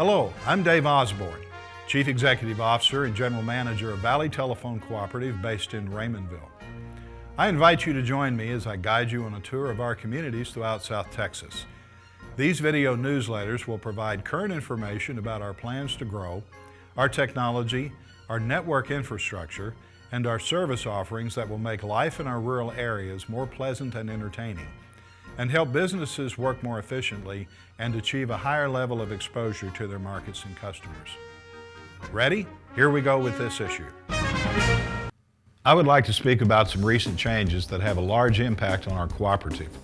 Hello, I'm Dave Osborn, Chief Executive Officer and General Manager of Valley Telephone Cooperative based in Raymondville. I invite you to join me as I guide you on a tour of our communities throughout South Texas. These video newsletters will provide current information about our plans to grow, our technology, our network infrastructure, and our service offerings that will make life in our rural areas more pleasant and entertaining, and help businesses work more efficiently and achieve a higher level of exposure to their markets and customers. Ready? Here we go with this issue. I would like to speak about some recent changes that have a large impact on our cooperative.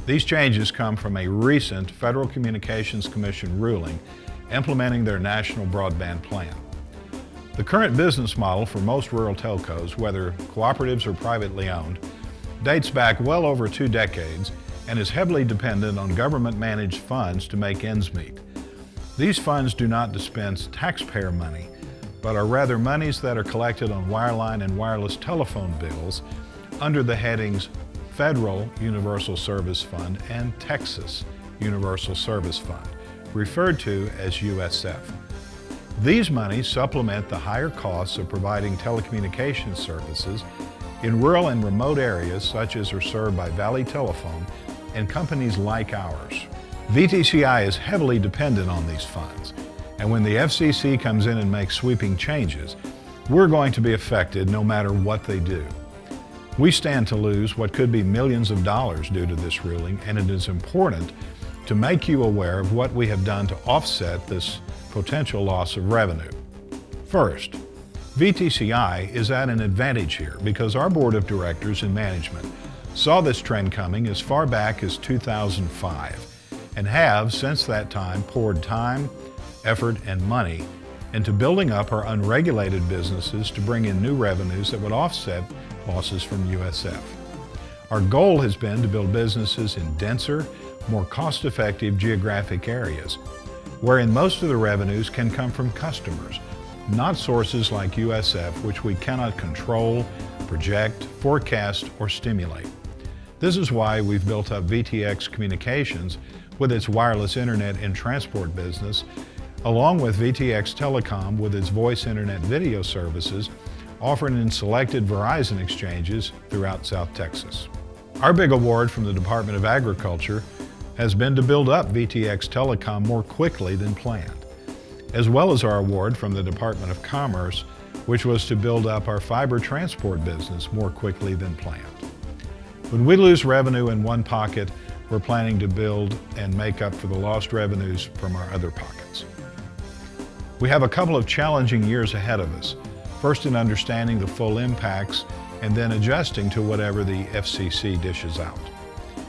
These changes come from a recent Federal Communications Commission ruling implementing their national broadband plan. The current business model for most rural telcos, whether cooperatives or privately owned, dates back well over 2 decades and is heavily dependent on government-managed funds to make ends meet. These funds do not dispense taxpayer money, but are rather monies that are collected on wireline and wireless telephone bills under the headings Federal Universal Service Fund and Texas Universal Service Fund, referred to as USF. These monies supplement the higher costs of providing telecommunications services in rural and remote areas such as are served by Valley Telephone and companies like ours. VTCI is heavily dependent on these funds, and when the FCC comes in and makes sweeping changes, we're going to be affected no matter what they do. We stand to lose what could be millions of dollars due to this ruling, and it is important to make you aware of what we have done to offset this potential loss of revenue. First, VTCI is at an advantage here because our board of directors and management saw this trend coming as far back as 2005 and have, since that time, poured time, effort, and money into building up our unregulated businesses to bring in new revenues that would offset losses from USF. Our goal has been to build businesses in denser, more cost-effective geographic areas, wherein most of the revenues can come from customers, not sources like USF, which we cannot control, project, forecast, or stimulate. This is why we've built up VTX Communications with its wireless internet and transport business, along with VTX Telecom with its voice internet video services offered in selected Verizon exchanges throughout South Texas. Our big award from the Department of Agriculture has been to build up VTX Telecom more quickly than planned, as well as our award from the Department of Commerce, which was to build up our fiber transport business more quickly than planned. When we lose revenue in one pocket, we're planning to build and make up for the lost revenues from our other pockets. We have a couple of challenging years ahead of us, first in understanding the full impacts and then adjusting to whatever the FCC dishes out.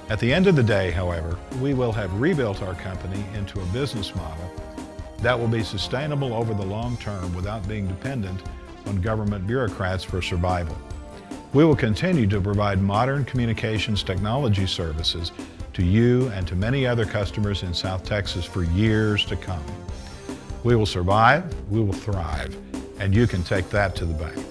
At the end of the day, however, we will have rebuilt our company into a business model that will be sustainable over the long term without being dependent on government bureaucrats for survival. We will continue to provide modern communications technology services to you and to many other customers in South Texas for years to come. We will survive, we will thrive, and you can take that to the bank.